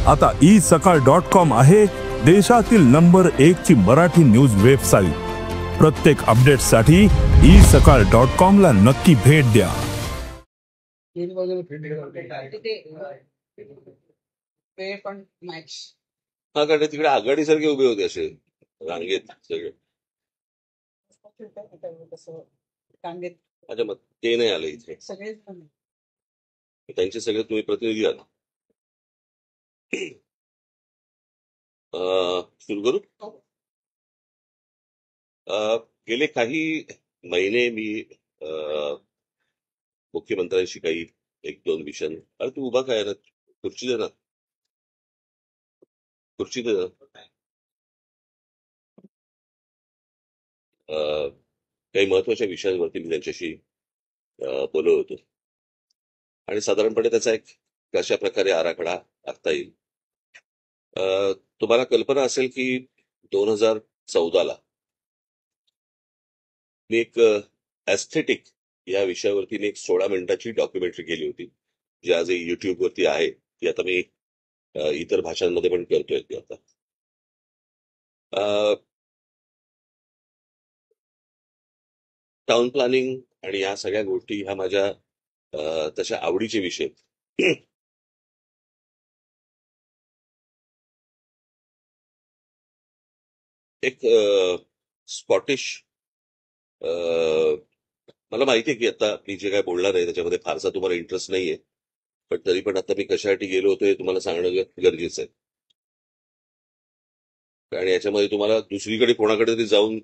आता isakal.com आहे देशातील नंबर 1 ची मराठी न्यूज वेबसाईट. प्रत्येक अपडेटसाठी isakal.com ला नक्की भेट द्या. हा कारण तिकडे आघाडीसारखे उभे होते असे रांगेत सगळे. अच्छा, मग ते नाही आलं इथे, त्यांचे सगळे तुम्ही प्रतिनिधी आहात. सुरू करू. गेले काही महिने मी मुख्यमंत्र्यांशी काही 1-2 विषय. अरे तू उभा काय ना, खुर्ची दे ना, खुर्ची दे ना. काही महत्वाच्या विषयांवरती मी त्यांच्याशी बोलत होतो आणि साधारणपणे त्याचा एक कशा प्रकारे आराखडा आखता येईल. तुम्हाला कल्पना असेल की 2014ला मी एक एस्थेटिक या विषयावरती मी एक 16 मिनिटाची डॉक्युमेंटरी केली होती, जी आजही युट्यूबवरती आहे. ती आता मी इतर भाषांमध्ये पण करतोय ती आता. टाउन प्लॅनिंग आणि या सगळ्या गोष्टी ह्या माझ्या तशा आवडीचे विषय. एक स्कॉटिश, मला माहिती आहे की आता मी जे काय बोलणार आहे त्याच्यामध्ये फारसा तुम्हाला इंटरेस्ट नाहीये, पण तरी पण आता मी कशासाठी गेलो होतो हे तुम्हाला सांगणं गरजेचं आहे. आणि याच्यामध्ये तुम्हाला दुसरीकडे कोणाकडे तरी जाऊन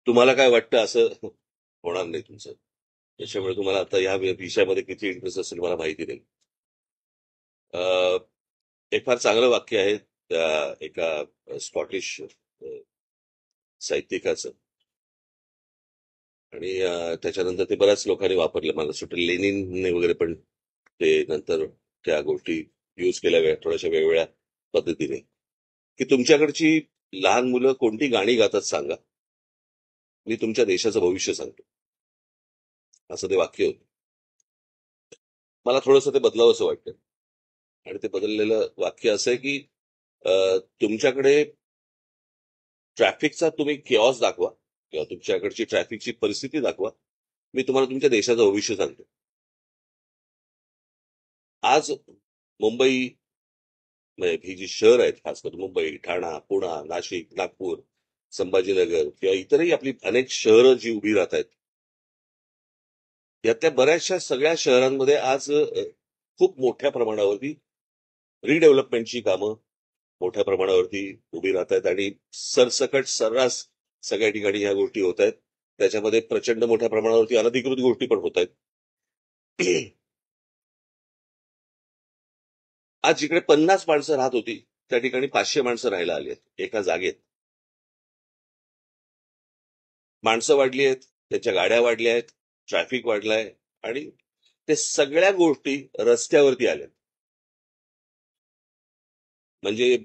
तुम्हाला काय वाटतं असं होणार नाही तुमचं. त्याच्यामुळे तुम्हाला आता या विषयामध्ये किती इंटरेस्ट असेल मला माहिती नाही. एक फार चांगलं वाक्य आहे त्या एका स्कॉटिश साहित्यिकाचं, आणि त्याच्यानंतर ते बऱ्याच लोकांनी वापरलं. मला सुटेल लेनिनने वगैरे पण ते नंतर त्या गोष्टी यूज केल्या थोड्याशा वेगवेगळ्या पद्धतीने, की तुमच्याकडची लहान मुलं कोणती गाणी गातात सांगा, मी तुमच्या देशाचं भविष्य सांगतो, असं ते वाक्य होतं. मला थोडंसं ते बदलावं असं वाटतं, आणि ते बदललेलं वाक्य असं आहे की तुमच्याकडे ट्रॅफिकचा तुम्ही केऑस दाखवा किंवा तुमच्याकडची ट्रॅफिकची परिस्थिती दाखवा, मी तुम्हाला तुमच्या देशाचं भविष्य सांगतो. आज मुंबई ही जी शहर आहेत, खास करून मुंबई, ठाणा, पुणा, नाशिक, नागपूर, संभाजीनगर किंवा इतरही आपली अनेक शहरं जी उभी राहत आहेत, यातल्या बऱ्याचशा सगळ्या शहरांमध्ये आज खूप मोठ्या प्रमाणावरती रिडेव्हलपमेंटची कामं मोठ्या प्रमाणावरती उभी राहत आहेत आणि सरसकट सर्रास सगळ्या ठिकाणी ह्या गोष्टी होत आहेत. त्याच्यामध्ये प्रचंड मोठ्या प्रमाणावरती अनधिकृत गोष्टी पण होत आहेत. आज जिकडे 50 माणसं राहत होती त्या ठिकाणी 500 माणसं राहायला आली आहेत एका जागेत. माणसं वाढली आहेत, त्यांच्या गाड्या वाढल्या आहेत, ट्रॅफिक वाढलाय, आणि ते सगळ्या गोष्टी रस्त्यावरती आल्या. म्हणजे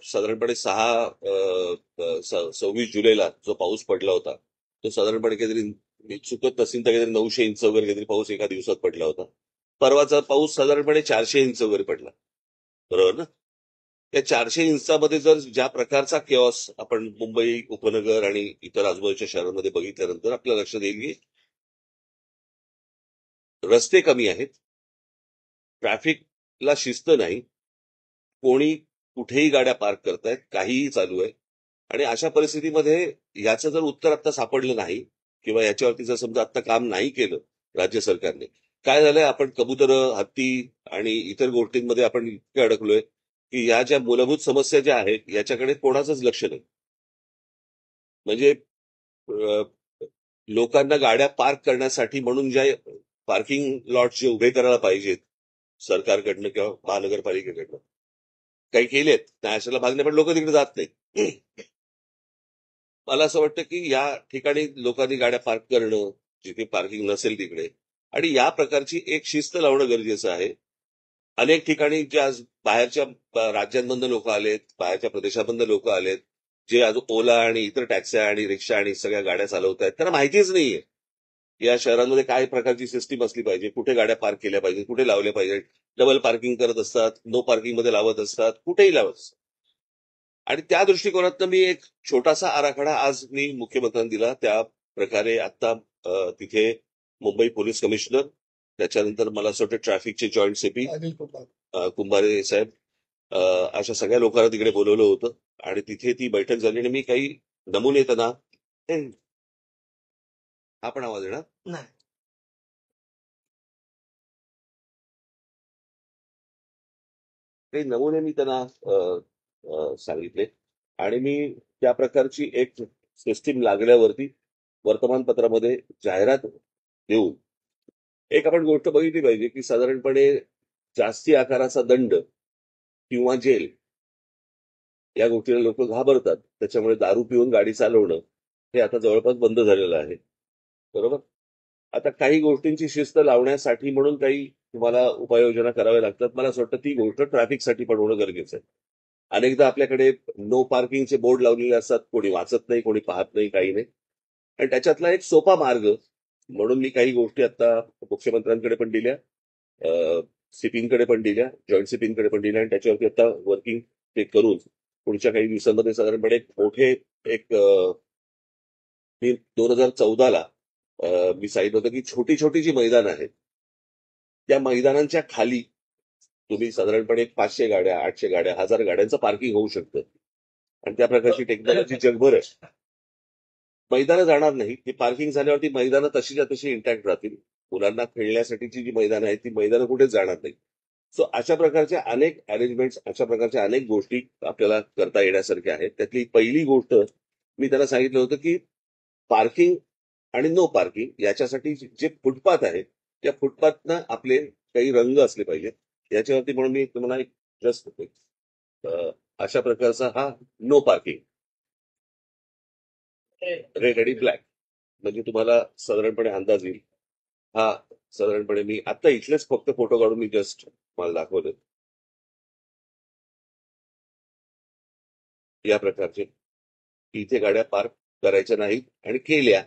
साधारणपणे 26 जुलैला जो पाऊस पडला होता तो साधारणपणे काहीतरी चुकत नसेल तर काहीतरी 900 इंच वगैरे काहीतरी पाऊस एका दिवसात पडला होता. परवाचा पाऊस साधारणपणे 400 इंच वगैरे पडला, बरोबर ना? त्या 400 इंचामध्ये जर ज्या प्रकारचा केऑस आपण मुंबई उपनगर आणि इतर आजूबाजूच्या शहरांमध्ये बघितल्यानंतर आपल्या लक्षात येईल की रस्ते कमी आहेत, ट्रॅफिकला शिस्त नाही, कोणी कुठेही गाड्या पार्क करतायत, काहीही चालू आहे. आणि अशा परिस्थितीमध्ये याचं जर उत्तर आता सापडलं नाही किंवा याच्यावरती जर समजा आता काम नाही केलं राज्य सरकारने, काय झालंय, आपण कबुतरं, हत्ती आणि इतर गोष्टींमध्ये आपण इतके अडकलोय की या ज्या मूलभूत समस्या ज्या आहेत याच्याकडे कोणाचंच लक्ष नाही. म्हणजे लोकांना गाड्या पार्क करण्यासाठी म्हणून ज्या पार्किंग लॉट जे उभे करायला पाहिजेत सरकारकडनं किंवा महानगरपालिकेकडनं, काही केलेत नॅशनलला मागणे, पण लोक तिकडे जात नाही. मला असं वाटतं की या ठिकाणी लोकांनी गाड्या पार्क करणं, जिथे पार्किंग नसेल तिकडे, आणि या प्रकारची एक शिस्त लावणं गरजेचं आहे. अनेक ठिकाणी ज्या बाहेरच्या राज्यांमधनं लोक आलेत, बाहेरच्या प्रदेशामधनं लोक आलेत, जे आज ओला आणि इतर टॅक्स्या आणि रिक्षा आणि सगळ्या गाड्या चालवत आहेत, त्यांना माहितीच नाहीये या शहरांमध्ये काय प्रकारची सिस्टीम असली पाहिजे, कुठे गाड्या पार्क केल्या पाहिजे, कुठे लावल्या पाहिजे, डबल पार्किंग करत असतात, नो पार्किंग मध्ये लावत असतात, कुठेही लावत असतात. आणि त्या दृष्टिकोनातनं मी एक छोटासा आराखडा आज मी मुख्यमंत्र्यांना दिला. त्या प्रकारे आता तिथे मुंबई पोलीस कमिशनर, त्याच्यानंतर मला असं वाटतं ट्रॅफिकचे जॉईंट सीपी कुंभारे साहेब, अशा सगळ्या लोकांना तिकडे बोलवलं होतं आणि तिथे ती बैठक झाली आणि मी काही नमुने त्यांना आपण आवाज येणार नाही. काही नमुने मी त्यांना सांगितले आणि मी त्या प्रकारची एक सिस्टीम लागल्यावरती वर्तमानपत्रामध्ये जाहिरात देऊन एक आपण गोष्ट बघितली पाहिजे की साधारणपणे जास्ती आकाराचा दंड किंवा जेल या गोष्टीला लोक घाबरतात. त्याच्यामुळे दारू पिऊन गाडी चालवणं हे आता जवळपास बंद झालेलं आहे. बरोबर. आता काही गोष्टींची शिस्त लावण्यासाठी म्हणून काही तुम्हाला उपाययोजना कराव्या लागतात. मला असं वाटतं ती गोष्ट ट्रॅफिकसाठी पण होणं गरजेचं आहे. अनेकदा आपल्याकडे नो पार्किंगचे बोर्ड लावलेले असतात, कोणी वाचत नाही, कोणी पाहत नाही, काही नाही. आणि त्याच्यातला एक सोपा मार्ग म्हणून मी काही गोष्टी आता मुख्यमंत्र्यांकडे पण दिल्या, सीपींकडे पण दिल्या, जॉईंट सीपींकडे पण दिल्या आणि त्याच्यावरती आता वर्किंग ते करून पुढच्या काही दिवसांमध्ये साधारणपणे एक मोठे एक मी 2014ला मी सांगितलं होतं की छोटी छोटी जी मैदान आहेत त्या मैदानांच्या खाली तुम्ही साधारणपणे 500 गाड्या, 800 गाड्या, 1000 गाड्यांचं पार्किंग होऊ शकतं. आणि त्या प्रकारची टेक्नॉलॉजी जगभर आहे. मैदानं जाणार नाही, ती पार्किंग झाल्यावरती मैदानं तशीच्या तशी इंटॅक्ट राहतील. मुलांना खेळण्यासाठीची जी मैदानं आहेत ती मैदानं कुठेच जाणार नाही. सो अशा प्रकारच्या अनेक अरेंजमेंट्स, अशा प्रकारच्या अनेक गोष्टी आपल्याला करता येण्यासारख्या आहेत. त्यातली पहिली गोष्ट मी त्यांना सांगितलं होतं की पार्किंग आणि नो पार्किंग याच्यासाठी जे फुटपाथ आहे त्या फुटपाथनं आपले काही रंग असले पाहिजेत. याच्यावरती म्हणून मी तुम्हाला एक जस्ट अशा प्रकारचा हा नो पार्किंग रेड आणि ब्लॅक म्हणजे तुम्हाला साधारणपणे अंदाज येईल. हा साधारणपणे मी आता इथलेच फक्त फोटो काढून मी जस्ट मला दाखवले. या प्रकारचे इथे गाड्या पार्क करायच्या नाहीत आणि केल्या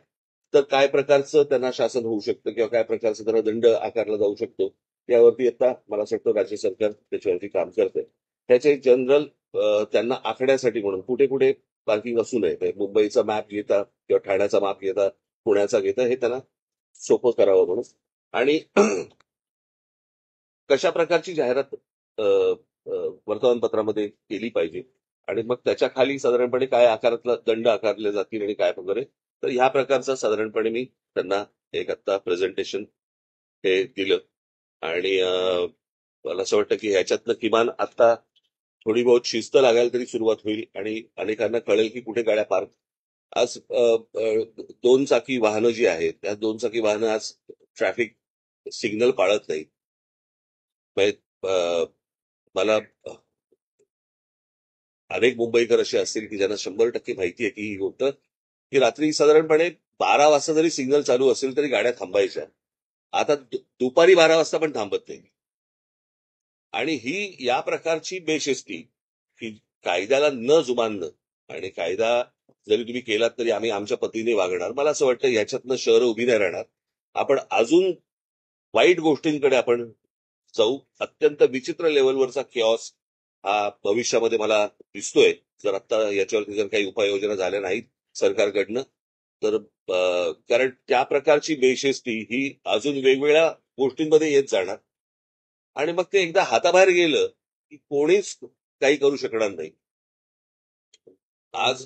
तर काय प्रकारचं त्यांना शासन होऊ शकतं किंवा काय प्रकारचा त्यांना दंड आकारला जाऊ शकतो यावरती आता मला असं वाटतं राज्य सरकार त्याच्यावरती काम करतंय. त्याचे जनरल त्यांना आखण्यासाठी म्हणून कुठे कुठे पार्किंग असू नये, म्हणजे मुंबईचा मॅप घेता किंवा ठाण्याचा मॅप घेता, पुण्याचा घेता, हे त्यांना सोपं करावं म्हणून. आणि कशा प्रकारची जाहिरात वर्तमानपत्रामध्ये केली पाहिजे आणि मग त्याच्या खाली साधारणपणे काय आकारातला दंड आकारले जातील आणि काय वगैरे, तर ह्या प्रकारचं साधारणपणे मी त्यांना एक आता प्रेझेंटेशन हे दिलं. आणि मला असं वाटतं की ह्याच्यातनं किमान आता थोडी बहुत शिस्त लागायला तरी सुरुवात होईल आणि अनेकांना कळेल की कुठे गाड्या पार्क. आज 2 चाकी वाहनं जी आहेत त्या 2 चाकी वाहनं आज ट्रॅफिक सिग्नल पाळत नाही. मला अनेक मुंबईकर असे असतील की ज्यांना 100% माहिती आहे की ही गोष्ट की रात्री साधारणपणे 12 वाजता जरी सिग्नल चालू असेल तरी गाड्या थांबायच्या. आता दुपारी 12 वाजता पण थांबत नाही. आणि ही या प्रकारची बेशिस्ती की कायद्याला न जुमानणं आणि कायदा जरी तुम्ही केलात तरी आम्ही आमच्या पद्धतीने वागणार, मला असं वाटतं ह्याच्यातनं शहरं उभी नाही राहणार. आपण अजून वाईट गोष्टींकडे आपण जाऊ. अत्यंत विचित्र लेवलवरचा किऑस हा भविष्यामध्ये मला दिसतोय जर आता याच्यावरती जर काही उपाययोजना झाल्या नाहीत सरकारकडनं तर. कारण त्या प्रकारची बेशिस्ती ही अजून वेगवेगळ्या गोष्टींमध्ये येत जाणार आणि मग ते एकदा हाताबाहेर गेलं की कोणीच काही करू शकणार नाही. आज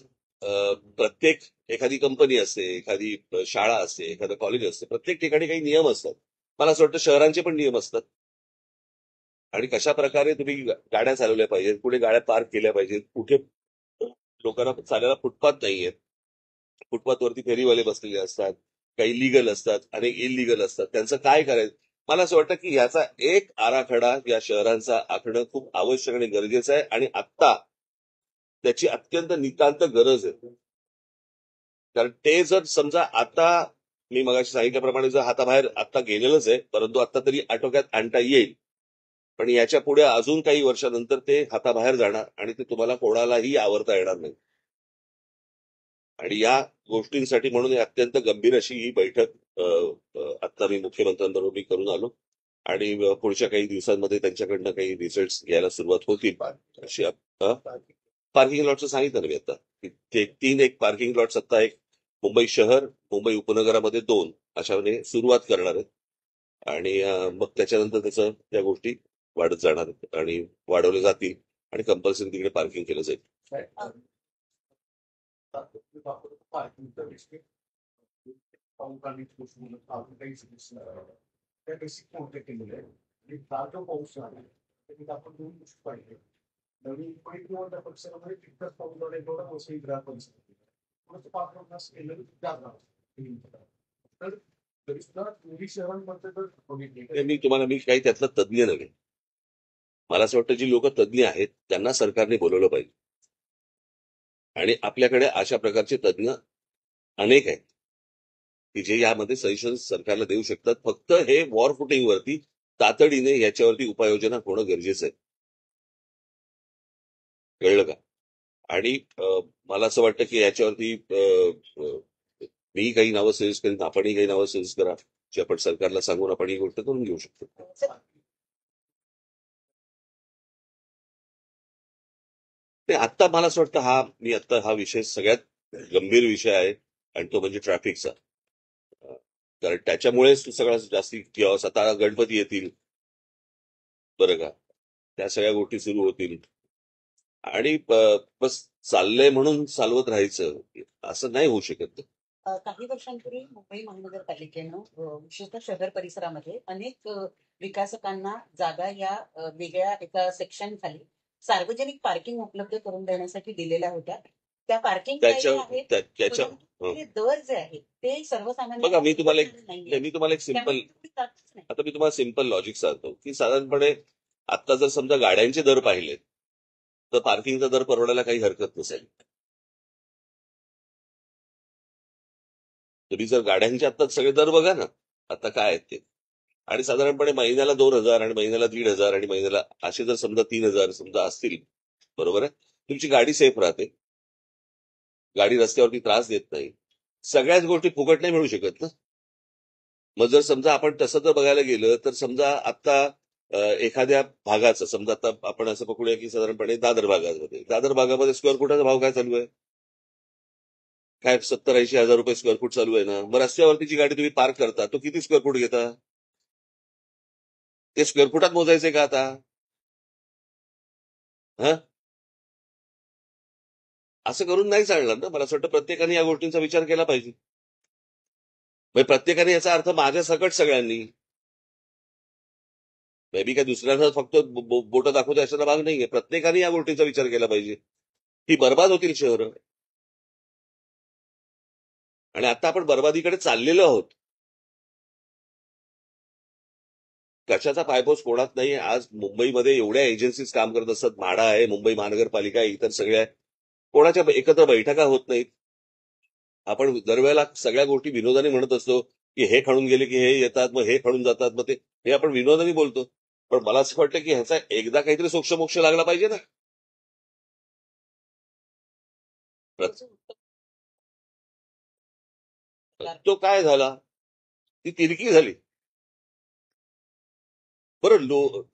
प्रत्येक एखादी कंपनी असते, एखादी शाळा असते, एखादं कॉलेज असते, प्रत्येक ठिकाणी काही नियम असतात. मला असं वाटतं शहरांचे पण नियम असतात आणि कशा प्रकारे तुम्ही गाड्या चालवल्या पाहिजेत, कुठे गाड्या पार्क केल्या पाहिजेत, कुठे लोकांना चालायला फुटपाथ नाहीयेत, फुटपाथवरती फेरीवाले बसलेले असतात, काही लिगल असतात आणि इलिगल असतात, त्यांचं काय करायचं. मला असं वाटतं की ह्याचा एक आराखडा या शहरांचा आखणं खूप आवश्यक आणि गरजेचं आहे आणि आत्ता त्याची अत्यंत नितांत गरज आहे. कारण ते जर समजा आता मी मगाशी सांगितल्याप्रमाणे जर हाताबाहेर आता गेलेलंच आहे, परंतु आता तरी आटोक्यात आणता येईल, पण याच्या पुढे अजून काही वर्षानंतर ते हाताबाहेर जाणार आणि ते तुम्हाला कोणालाही आवरता येणार नाही. आणि या गोष्टींसाठी म्हणून अत्यंत गंभीर अशी ही बैठक आता मी मुख्यमंत्र्यांबरोबर मी करून आलो आणि पुढच्या काही दिवसांमध्ये त्यांच्याकडनं काही रिझल्ट घ्यायला सुरुवात होतील अशी पार्किंग लॉटचं सांगितलं ना मी आता ते 3 एक पार्किंग लॉट्स आता एक मुंबई शहर मुंबई उपनगरामध्ये 2 अशाने सुरुवात करणार आहेत आणि मग त्याच्यानंतर त्याचं त्या गोष्टी वाढत जाणार आहेत आणि वाढवल्या जातील आणि कंपल्सरी तिकडे पार्किंग केलं जाईल. त्या बेसिक कोणत्या केलेलं आहे आणि हा जो पाऊस आहे त्याच्यात आपण 2 गोष्टी पाहिजे. नवीन किंवा पक्षामध्ये तितकाच पाऊस झाला एवढा पाऊसही ग्राहक परिस्थिती थोडंसं 5 केलं जाणार तर तरी सुद्धा दोन्ही शहरांमध्ये जर बघितली मी काही त्यातलं तज्ज्ञ नव्हे. मला असं वाटतं जी लोक तज्ज्ञ आहेत त्यांना सरकारने बोलवलं पाहिजे आणि आपल्याकडे अशा प्रकारचे तज्ज्ञ अनेक आहेत की जे यामध्ये सजेशन सरकारला देऊ शकतात. फक्त हे वॉर फुटिंगवरती तातडीने याच्यावरती उपाययोजना होणं गरजेचं आहे. कळलं का? आणि मला असं वाटतं की याच्यावरती मी काही नावं सजेस्ट करीन आपणही काही नावं सजेस्ट करा जे आपण सरकारला सांगून आपण ही गोष्ट करून घेऊ शकतो. ते आता मला असं वाटतं हा विषय सगळ्यात गंभीर विषय आहे आणि तो म्हणजे ट्रॅफिकचा. कारण त्याच्यामुळेच सगळ्यात जास्ती किऑस आता गणपती येतील बरं का त्या सगळ्या गोष्टी सुरू होतील आणि बस चाललंय म्हणून चालवत राहायचं असं नाही होऊ शकत. काही वर्षांपूर्वी मुंबई महानगरपालिकेनं विशेषतः शहर परिसरामध्ये अनेक विकासकांना जागा या वेगळ्या एका सेक्शन खाली सार्वजनिक पार्किंग उपलब्ध करून देण्यासाठी दिलेल्या होत्या. त्या पार्किंग दर जे आहेत ते सर्वसामान्य बघा मी तुम्हाला एक सिंपल लॉजिक सांगतो की साधारणपणे आता जर समजा गाड्यांचे दर पाहिले तर पार्किंगचा दर परवडायला काही हरकत नसेल. तुम्ही जर गाड्यांचे आता सगळे दर बघा ना आता काय आहेत ते आणि साधारणपणे महिन्याला 2,000 आणि महिन्याला 1,500 आणि महिन्याला असे जर समजा 3,000 समजा असतील बरोबर आहे तुमची गाडी सेफ राहते. गाडी रस्त्यावरती त्रास देत नाही. सगळ्याच गोष्टी फुकट नाही मिळू शकत ना. मग जर समजा आपण तसं जर बघायला गेलं तर समजा आता एखाद्या भागाचं समजा आता आपण असं पकडूया की साधारणपणे दादर भागामध्ये स्क्वेअर फुटाचा भाव काय चालू आहे काय 70-80 हजार रुपये स्क्वेअर फूट चालू आहे ना. मग रस्त्यावरती जी गाडी तुम्ही पार्क करता तो किती स्क्वेअर फूट घेता ते स्क्वेअर फुटात मोजायचे का आता असं करून नाही चालणार ना. मला असं वाटतं प्रत्येकाने या गोष्टींचा विचार केला पाहिजे. प्रत्येकाने याचा अर्थ माझ्या सकट सगळ्यांनी मे बी काय दुसऱ्यांना फक्त बोटं दाखवतो अशाचा भाग नाहीये. प्रत्येकाने या गोष्टींचा विचार केला पाहिजे. ही बर्बाद होतील शहरं आणि आता आपण बर्बादीकडे चाललेलो आहोत. कशाचा पायपोस कोणात नाही. आज मुंबईमध्ये एवढ्या एजन्सीज काम करत असतात. म्हाडा आहे मुंबई महानगरपालिका इतर सगळ्या कोणाच्या एकत्र बैठका होत नाहीत. आपण दरवेळेला सगळ्या गोष्टी विनोदाने म्हणत असतो की हे खणून गेले की हे येतात मग हे खणून जातात मग ते हे आपण विनोदाने बोलतो. पण मला असं वाटतं की ह्याचा एकदा काहीतरी सोक्षमोक्ष लागला पाहिजे ना. तो काय झाला ती तिरकी झाली. बरं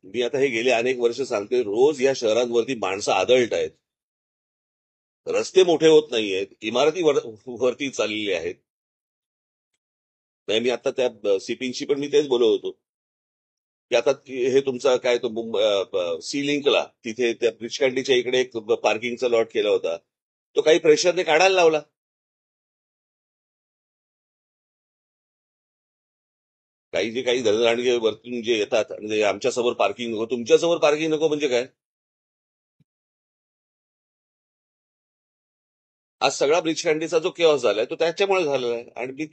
मी आता हे गेले अनेक वर्ष सांगतोय रोज या शहरांवरती माणसं आदळत आहेत. रस्ते मोठे होत नाहीयेत. इमारती वरती चाललेली आहेत. नाही मी आता त्या सीपींशी पण मी तेच बोलत होतो की आता हे तुमचा काय तो सी लिंकला तिथे त्या ब्रिज कॅन्डीच्या इकडे एक पार्किंगचा लॉट केला होता. तो काही प्रेशरने काढायला लावला. काही धनराणगे वरतून जे येतात आणि आमच्यासमोर पार्किंग नको तुमच्यासमोर पार्किंग नको म्हणजे काय. आज सगळा ब्रिज कॅन्डीचा जो केऑस झालाय तो त्याच्यामुळे झालेला आहे आणि मी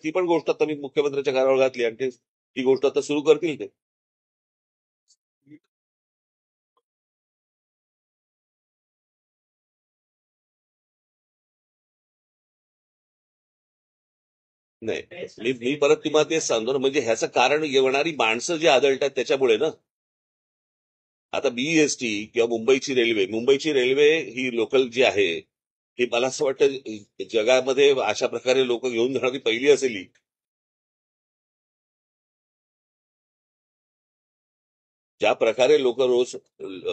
ती पण गोष्ट आता मी मुख्यमंत्र्यांच्या घरावर घातली आणि ती गोष्ट आता सुरू करतील ते. नाही मी परत तुम्हाला तेच सांगतो ना म्हणजे ह्याचं कारण येणारी माणसं जी आदळतात त्याच्यामुळे ना. आता बीईएसटी किंवा मुंबईची रेल्वे ही लोकल जी आहे ही मला असं वाटतं जगामध्ये अशा प्रकारे लोक घेऊन जाणारी पहिली असेल. ज्या प्रकारे लोक रोज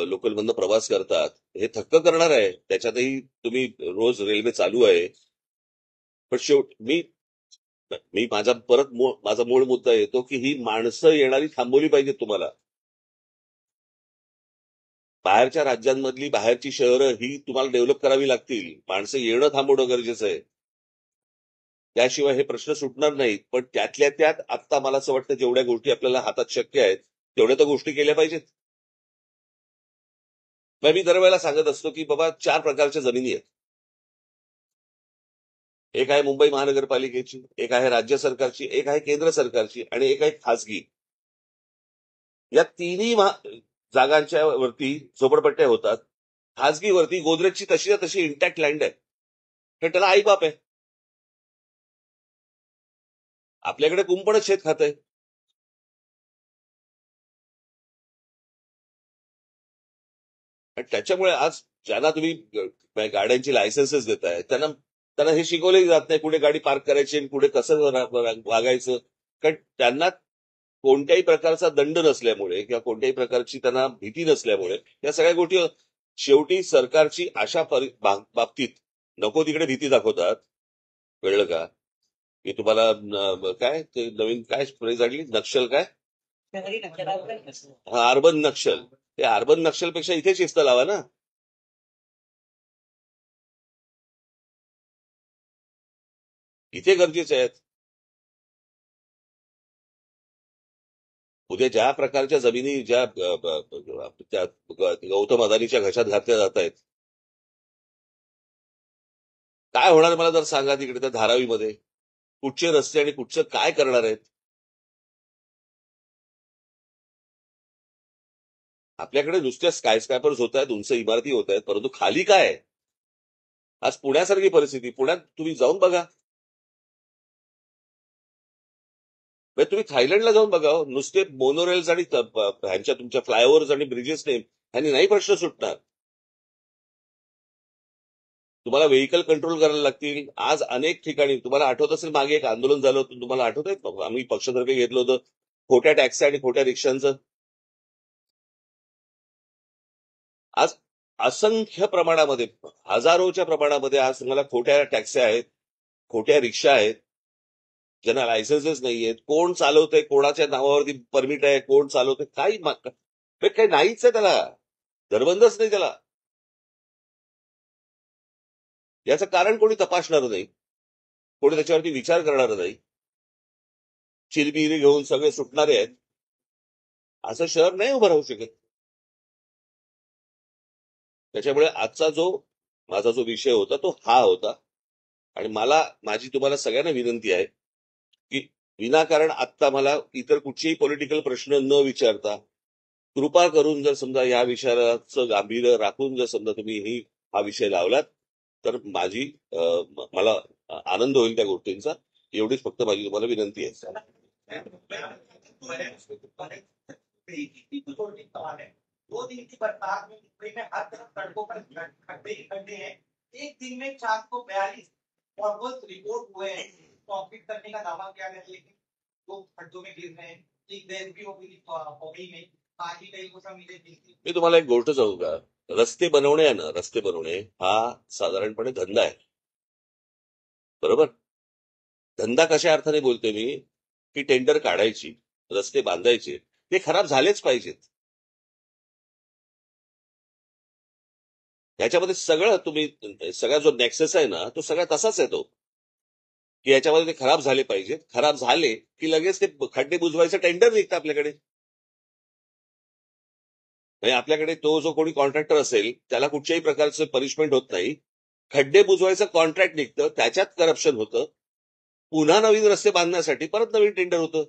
लोकलमधनं प्रवास करतात हे थक्क करणार आहे. त्याच्यातही तुम्ही रोज रेल्वे चालू आहे. पण मी मी माझा मूळ मुद्दा येतो की ही माणसं येणारी थांबवली पाहिजेत. तुम्हाला बाहेरच्या राज्यांमधली बाहेरची शहरं ही तुम्हाला डेव्हलप करावी लागतील. माणसं येणं थांबवणं गरजेचं आहे. त्याशिवाय हे प्रश्न सुटणार नाहीत. पण त्यातल्या त्यात आता मला असं वाटतं जेवढ्या गोष्टी आपल्याला हातात शक्य आहेत तेवढ्या तर गोष्टी केल्या पाहिजेत. मग मी दरवेळेला सांगत असतो की बाबा 4 प्रकारच्या जमिनी आहेत. एक आहे मुंबई महानगरपालिकेची, एक आहे राज्य सरकारची, एक आहे केंद्र सरकारची आणि एक आहे खासगी. या तिन्ही जागांच्या वरती झोपडपट्ट्या होतात. खासगीवरती गोदरेजची तशी तशी इंटॅक्ट लँड आहे. तर त्याला आईबाप आहे. आपल्याकडे कुंपणच शेत खात आहे. आणि त्याच्यामुळे आज ज्यांना तुम्ही गाड्यांची लायसन्सेस देताय त्यांना हे शिकवले जात नाही कुठे गाडी पार्क करायची आणि कुठे कसं वागायचं. कारण त्यांना कोणत्याही प्रकारचा दंड नसल्यामुळे किंवा कोणत्याही प्रकारची त्यांना भीती नसल्यामुळे या सगळ्या गोष्टी शेवटी सरकारची अशा बाबतीत नको तिकडे भीती दाखवतात. कळलं का? की तुम्हाला काय ते नवीन काय फ्रेज आणली नक्षल काय शहरी नक्षलावर हा अर्बन नक्षल. ते अर्बन नक्षलपेक्षा इथे शिस्त लावा ना. इथे गरजेचे आहेत. उद्या ज्या प्रकारच्या जमिनी ज्या त्या गौतम अदानीच्या घशात घातल्या जात आहेत काय होणार मला जर सांगा. तिकडे त्या धारावीमध्ये कुठचे रस्ते आणि कुठचं काय करणार आहेत. आपल्याकडे नुसत्या स्कायस्क्रॅपर्स होत आहेत, उंच इमारती होत आहेत, परंतु खाली काय आहे. आज पुण्यासारखी परिस्थिती. पुण्यात तुम्ही जाऊन बघा. तुम्ही थायलंडला जाऊन बघा. नुसते मोनोरेल्स आणि ह्यांच्या तुमच्या फ्लायओव्हर्स आणि ब्रिजेसने ह्यांनी नाही प्रश्न सुटणार. तुम्हाला व्हेकल कंट्रोल करायला लागतील. आज अनेक ठिकाणी तुम्हाला आठवत असेल मागे एक आंदोलन झालं होतं. तुम्हाला आठवत आहे आम्ही पक्षातर्फे घेतलं होतं खोट्या टॅक्सी आणि खोट्या रिक्षांचं. आज असंख्य प्रमाणामध्ये हजारोच्या प्रमाणामध्ये आज तुम्हाला खोट्या टॅक्सी आहेत, खोट्या रिक्षा आहेत, ज्यांना लायसन्सेस नाहीयेत. कोण चालवतंय, कोणाच्या नावावरती परमिट आहे, कोण चालवतंय काही नाहीच आहे. त्याला धरबंदच नाही त्याला. याचं कारण कोणी तपासणार नाही, कोणी त्याच्यावरती विचार करणार नाही. चिरबिरी घेऊन सगळे सुटणारे आहेत. असं शहर नाही उभं राहू शकत. त्याच्यामुळे आजचा माझा जो विषय होता तो हा होता. आणि माझी तुम्हाला सगळ्यांना विनंती आहे की विनाकारण आत्ता मला इतर कुठचेही पॉलिटिकल प्रश्न न विचारता कृपा करून जर समजा या विषयाचं गांभीर्य राखून जर समजा तुम्ही हा विषय लावलात तर मला आनंद होईल त्या गोष्टींचा. एवढीच फक्त माझी तुम्हाला विनंती आहे. दो दिन की बरसात में मुंबई में हर तरफ सड़कों पर खड्डे ही खड्डे हैं. एक दिन में 442 पॉटहोल्स रिपोर्ट हुए हैं. कॉन्क्रीट करने का दावा किया गया लेकिन लोग खड्डों में गिर रहे हैं. एक देर भी हो गई पौड़ी में आज ही कई गोष्ट मिले. मी तुम्हाला एक गोष्ट सांगू का. रस्ते बनवणे हा साधारणपणे धंदा आहे. बरोबर. धंदा कशा अर्थाने बोलतोय मी की टेंडर काढायची, रस्ते बांधायचे, ते खराब झालेच पाहिजेत. याच्यामध्ये सगळा जो नेक्सस आहे ना तो सगळा तसाच येतो की याच्यामध्ये ते खराब झाले पाहिजेत. खराब झाले की लगेच ते खड्डे बुजवायचं टेंडर निघतं आपल्याकडे. आपल्याकडे तो जो कोणी कॉन्ट्रॅक्टर असेल त्याला कुठच्याही प्रकारचं पनिशमेंट होत नाही. खड्डे बुजवायचं कॉन्ट्रॅक्ट निघतं, त्याच्यात करप्शन होतं. पुन्हा नवीन रस्ते बांधण्यासाठी परत नवीन टेंडर होतं.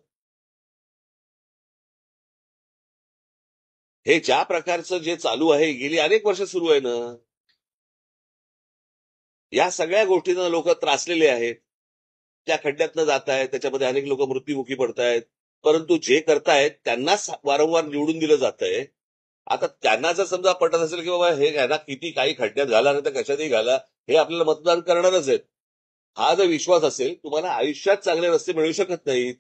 हे ज्या प्रकारचं जे चालू आहे गेली अनेक वर्ष सुरू आहे ना. या सगळ्या गोष्टींना लोक त्रासलेले आहेत. त्या खड्ड्यातनं जात आहेत, त्याच्यामध्ये अनेक लोक मृत्युमुखी पडतायत. परंतु जे करतायत त्यांनाच वारंवार निवडून दिलं जात आहे. आता त्यांना जर समजा पटत असेल की बाबा हे घ्यायला किती काही खड्ड्यात घाला नाही तर कशातही घाला, हे आपल्याला मतदान करणारच आहेत. हा जर विश्वास असेल तुम्हाला आयुष्यात चांगले रस्ते मिळू शकत नाहीत.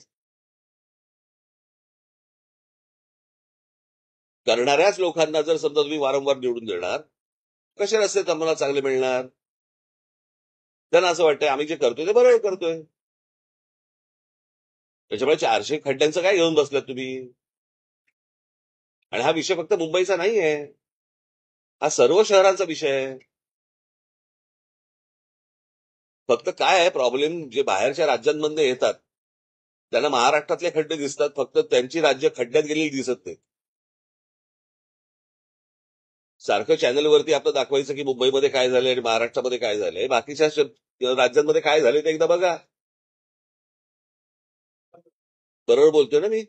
करणाऱ्याच लोकांना जर समजा तुम्ही वारंवार निवडून देणार, कसे रस्ते आम्हाला चांगले मिळणार? त्यांना असं वाटतंय आम्ही जे करतोय ते बरोबर करतोय. त्याच्यामुळे 400 खड्ड्यांचं काय घेऊन बसलात तुम्ही? आणि हा विषय फक्त मुंबईचा नाही आहे, हा सर्व शहरांचा विषय आहे. फक्त काय आहे प्रॉब्लेम, जे बाहेरच्या राज्यांमधून येतात त्यांना महाराष्ट्रातले खड्डे दिसतात, फक्त त्यांची राज्य खड्ड्यात गेलेली दिसत नाही. सारखं चॅनलवरती आपलं दाखवायचं की मुंबईमध्ये काय झालंय आणि महाराष्ट्रामध्ये काय झालंय, बाकीच्या राज्यांमध्ये काय झालंय ते एकदा बघा. बरोबर बोलतोय ना मी?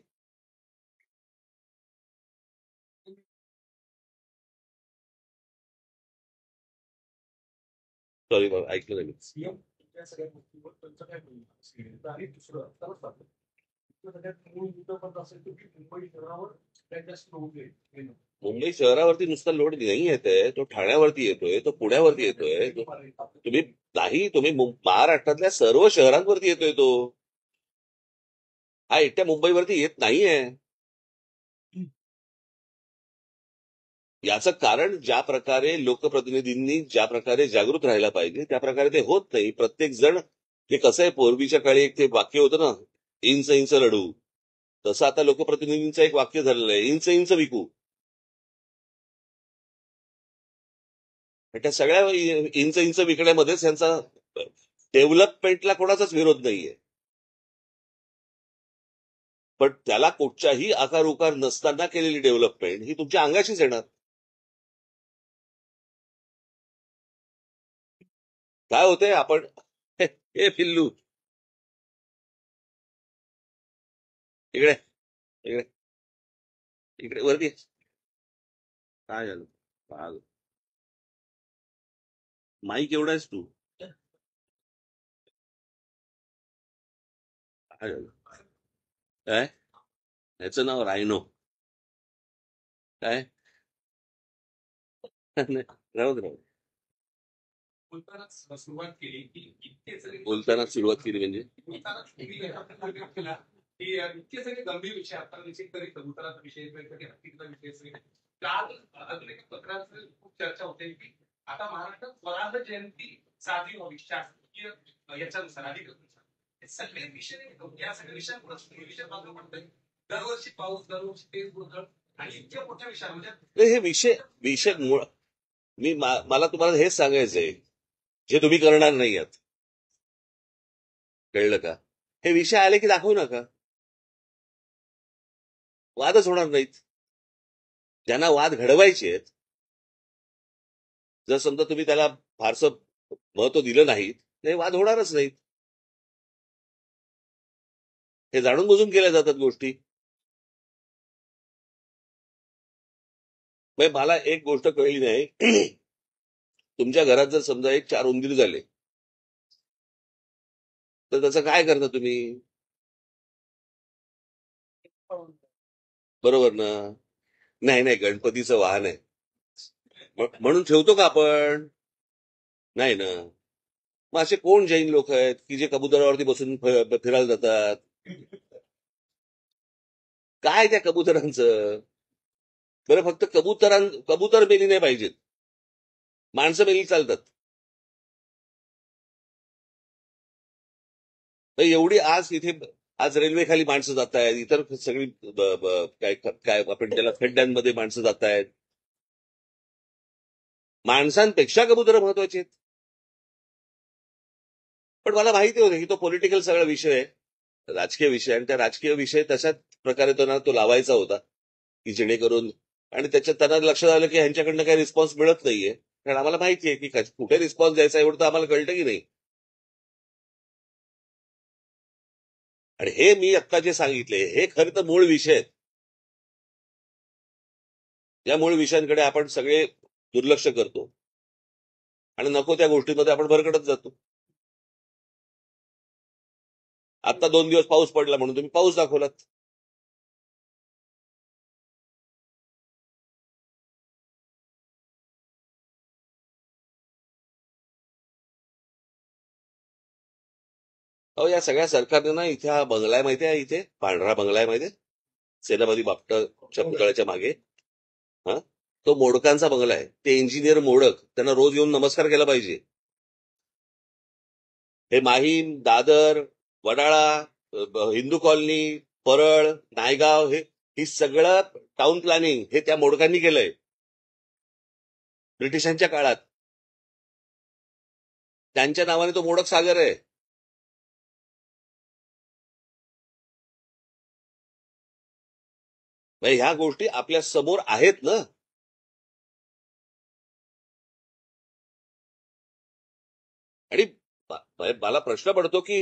सॉरी बाबा, ऐकलं नाही मी. सीएम या सगळ्या गोष्टीवर त्यांचं काय म्हणणं आणि दुसरं त्याला सांगतो सगळ्यात मूळ मुद्दा पण असेल की मुंबई शहरावर सगळ्यात जास्त लोक येणं मुंबई शहरावरती नुसता लोड नाही येतोय, तो ठाण्यावरती येतोय, तो पुण्यावरती येतोय, तुम्ही नाही, तुम्ही महाराष्ट्रातल्या सर्व शहरांवरती येतोय तो. हा एकट्या मुंबईवरती येत नाहीये. याचं कारण ज्या प्रकारे लोकप्रतिनिधींनी ज्या प्रकारे जागृत राहायला पाहिजे त्या प्रकारे ते होत नाही. प्रत्येक जण, ते कसं आहे, पूर्वीच्या काळी एक ते वाक्य होतं ना, इंच इंच लढू, तसं आता लोकप्रतिनिधींचं एक वाक्य झालेलं आहे, इंच इंच विकू. त्या सगळ्या इंच इंच विकण्यामध्येच यांचा डेव्हलपमेंटला कोणाचाच विरोध नाहीये, पण त्याला कुठच्याही आकार उकार नसताना केलेली डेव्हलपमेंट ही तुमच्या अंगाशीच येणार. काय होतंय आपण हे पिल्लू इकडे इकडे इकडे वरती काय झालं? पागल. माईक एवढा आहेस तू? काय झालं? काय ह्याचं नाव रायनो? काय नाही, राहू दे, राहू दे. बोलतानाच सुरुवात केली की इतके सगळे बोलताना सुरुवात केली म्हणजे बोलतानाच केला की इतके सगळे गंभीर विषय आता तरी कबुतराचा विषय वेगवेगळे हत्तीचा विषय सगळे काल अजून एका पत्रात खूप चर्चा होते की आता महाराष्ट्रात स्वराज्य जयंती साजरी व्हावी शासकीय याच्यानुसार अधिकृतनुसार हे सगळे विषय या सगळ्या विषय मागं पडतंय. दरवर्षी पाऊस, दरवर्षी तेच गोंधळ आणि इतक्या मोठ्या विषय म्हणजे हे विषय विषय मला तुम्हाला हेच सांगायचंय, जे तुम्ही करणार नाही आहात, कळलं का? हे विषय आले की दाखवू नका, वादच होणार नाहीत. ज्यांना वाद घडवायचे आहेत, जर समजा तुम्ही त्याला फारसं महत्व दिलं नाही, ते वाद होणारच नाहीत. हे जाणून बुजून केल्या जातात गोष्टी. मला एक गोष्ट कळली नाही, तुमच्या घरात जर समजा एक 4 उंदीर झाले तर त्याचं काय करता तुम्ही? बरोबर ना? नाही नाही, गणपतीचं वाहन आहे म्हणून ठेवतो का आपण? नाही ना. मग असे कोण जैन लोक आहेत की जे कबुतरावरती बसून फिरायला जातात? काय त्या कबुतरांचं? बरं, फक्त कबूतर मेली नाही पाहिजेत, माणसं मेली चालतात. तर एवढी आज रेल्वे खाली माणसं जात आहेत, इतर सगळी काय काय आपण त्याला खड्ड्यांमध्ये माणसं जात आहेत. माणसांपेक्षा कबुतर महत्वाचे आहेत. पण मला माहिती होतं की तो पॉलिटिकल सगळा विषय आहे, राजकीय विषय, आणि त्या राजकीय विषय तशाच प्रकारे तो लावायचा होता की जेणेकरून, आणि त्याच्यात त्यांना लक्षात आलं की ह्यांच्याकडनं काही रिस्पॉन्स मिळत नाहीये. कारण आम्हाला माहिती आहे की कुठे रिस्पॉन्स द्यायचा एवढं तर आम्हाला कळतं की नाही. आणि हे मी आत्ता जे सांगितले हे खरं तर मूळ विषय आहेत. या मूळ विषयांकडे आपण सगळे दुर्लक्ष करतो आणि नको त्या गोष्टींमध्ये आपण भरकटत जातो. आता 2 दिवस पाऊस पडला म्हणून तुम्ही पाऊस दाखवलात. या सगळ्या सरकारने ना, इथे हा बंगला आहे माहिती आहे, इथे पांढरा बंगला आहे माहिती आहे, सेनापती बापटाच्या पुतळ्याच्या मागे. तो मोडकांचा बंगला आहे. ते इंजिनियर मोडक, त्यांना रोज येऊन नमस्कार केला पाहिजे. हे माहीम, दादर, वडाळा, हिंदू कॉलनी, परळ, नायगाव, ही सगळं टाउन प्लॅनिंग हे त्या मोडकांनी केलंय ब्रिटिशांच्या काळात. त्यांच्या नावाने तो मोडक सागर आहे. ह्या गोष्टी आपल्या समोर आहेत ना. आणि मला प्रश्न पडतो की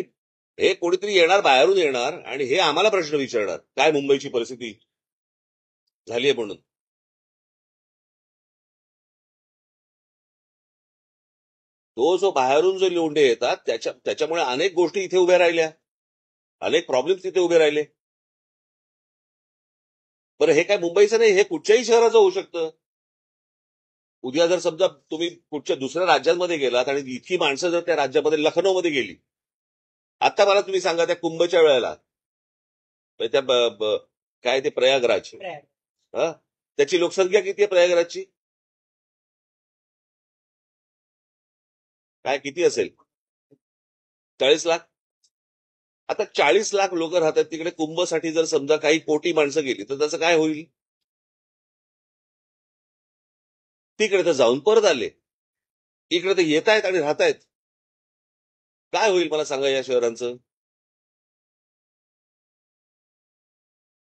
हे कोणीतरी येणार, बाहेरून येणार आणि हे आम्हाला प्रश्न विचारणार काय मुंबईची परिस्थिती झालीये म्हणून. तो जो बाहेरून जो लोंढे येतात त्याच्यामुळे अनेक गोष्टी इथे उभ्या राहिल्या, अनेक प्रॉब्लेम्स इथे उभे राहिले. बरं, हे काय मुंबईचं नाही, हे कुठच्याही शहराचं होऊ शकतं. उद्या जर समजा तुम्ही कुठच्या दुसऱ्या राज्यांमध्ये गेलात आणि इतकी माणसं जर त्या राज्यामध्ये लखनौमध्ये गेली, आता मला तुम्ही सांगा त्या कुंभच्या वेळेला त्या काय ते प्रयागराज, त्याची लोकसंख्या किती आहे प्रयागराजची? काय किती असेल? 40 लाख. आता 40 लाख लोक राहतात तिकडे. कुंभसाठी जर समजा काही कोटी माणसं गेली तर त्याचं काय होईल? तिकडे तर जाऊन परत आले, इकडे तर येत आहेत आणि राहतायत. काय होईल मला सांगा या शहरांचं?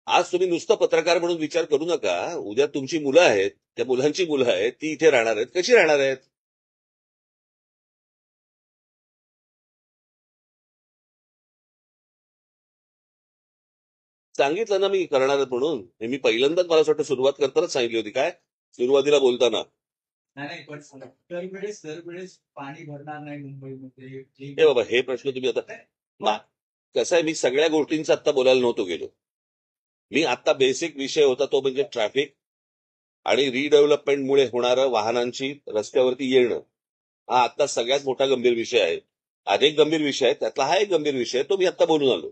आज तुम्ही नुसतं पत्रकार म्हणून विचार करू नका. उद्या तुमची मुलं आहेत, त्या मुलांची मुलं आहेत, ती इथे राहणार आहेत. कशी राहणार आहेत? सांगितलं ना मी करणार म्हणून. हे मी पहिल्यांदाच मला असं वाटतं सुरुवात करतानाच सांगितली होती. काय सुरुवातीला बोलताना नाही पण दरवेळेस पाणी भरणार नाही मुंबईमध्ये. हे बाबा, हे प्रश्न तुम्ही आता कसं आहे, मी सगळ्या गोष्टींचा आता बोलायला नव्हतो गेलो. मी आता बेसिक विषय होता तो म्हणजे ट्रॅफिक आणि रिडेव्हलपमेंटमुळे होणारं वाहनांची रस्त्यावरती येणं. हा आता सगळ्यात मोठा गंभीर विषय आहे. अनेक गंभीर विषय आहेत, त्यातला हा एक गंभीर विषय आहे, तो मी आता बोलून आलो.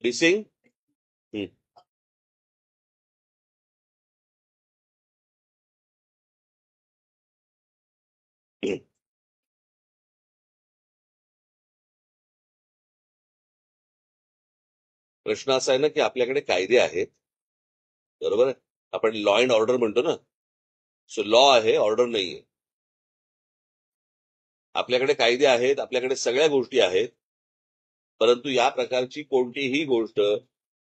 मिसिंग प्रश्न असा आहे ना की आपल्याकडे कायदे आहेत, बरोबर आहे. आपण लॉ अँड ऑर्डर म्हणतो ना. सो लॉ आहे, ऑर्डर नाहीये. आपल्याकडे कायदे आहेत, आपल्याकडे सगळ्या गोष्टी आहेत, परंतु या प्रकारची कोणतीही गोष्ट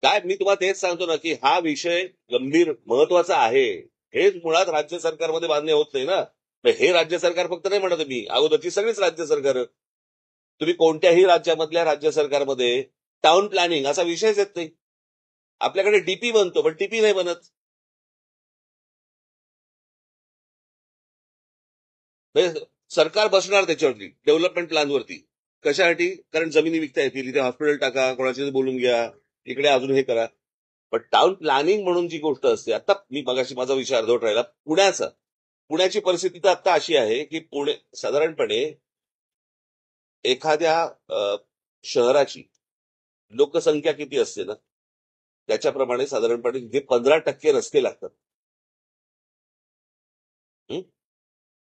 काय, मी तुम्हाला तेच सांगतो ना की हा विषय गंभीर महत्वाचा आहे. हेच मुळात राज्य सरकारमध्ये मान्य होत नाही ना. हे राज्य सरकार फक्त नाही म्हणत मी, अगोदरची सगळीच राज्य सरकार. तुम्ही कोणत्याही राज्यामधल्या राज्य सरकारमध्ये टाउन प्लॅनिंग असा विषयच येत नाही. आपल्याकडे डीपी बनतो पण टीपी नाही बनत. सरकार बसणार त्याच्यावरती डेव्हलपमेंट प्लॅनवरती. कशासाठी? कारण जमिनी विकता येतील, इथे हॉस्पिटल टाका, कोणाशी बोलून घ्या, इकडे अजून हे करा. पण टाउन प्लॅनिंग म्हणून जी गोष्ट असते, आता मी मगाशी माझा विषय अर्धवट राहिला पुण्याची परिस्थिती तर आता अशी आहे की पुणे साधारणपणे एखाद्या शहराची लोकसंख्या किती असते ना त्याच्याप्रमाणे साधारणपणे तिथे 15% रस्ते लागतात.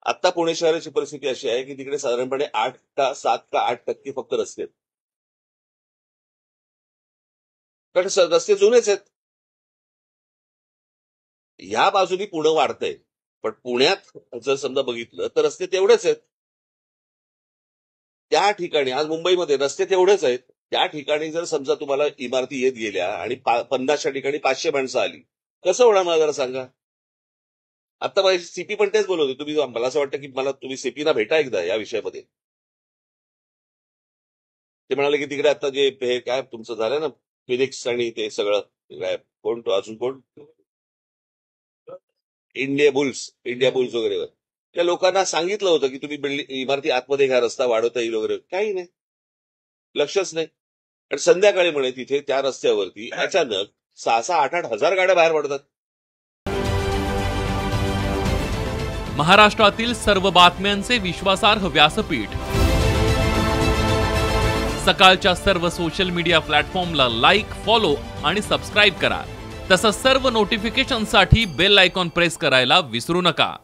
आता पुणे शहराची परिस्थिती अशी आहे की तिकडे साधारणपणे 7 का 8% फक्त रस्ते आहेत. कारण रस्ते जुनेच आहेत. ह्या बाजूनी पुणे वाढतंय, पण पुण्यात जर समजा बघितलं तर रस्ते तेवढेच आहेत. त्या ठिकाणी आज मुंबईमध्ये रस्ते तेवढेच आहेत. त्या ठिकाणी जर समजा तुम्हाला इमारती येत गेल्या आणि 50च्या ठिकाणी 500 माणसं आली, कसं होणार मला जरा सांगा. आता माझी सीपी पण तेच बोलत होते. तुम्ही, मला असं वाटतं की मला तुम्ही सीपीना भेटा एकदा या विषयामध्ये. ते म्हणाले की तिकडे आता जे हे काय तुमचं झालं ना फिनिक्स आणि ते सगळं काय, कोण तो अजून कोण, इंडिया बुल्स वगैरे, त्या लोकांना सांगितलं होतं की तुम्ही इमारती आतमध्ये घ्या, रस्ता वाढवता येईल वगैरे. काही नाही, लक्षच नाही. आणि संध्याकाळी म्हणे तिथे त्या रस्त्यावरती अचानक 6,000-8,000 हजार गाड्या बाहेर पडतात. महाराष्ट्रातील सर्व बातम्यांचे विश्वासार्ह व्यासपीठ सकाळच्या सर्व सोशल मीडिया प्लॅटफॉर्मला लाईक, फॉलो आणि सबस्क्राईब करा. तसंच सर्व नोटिफिकेशनसाठी बेल आयकॉन प्रेस करायला विसरू नका.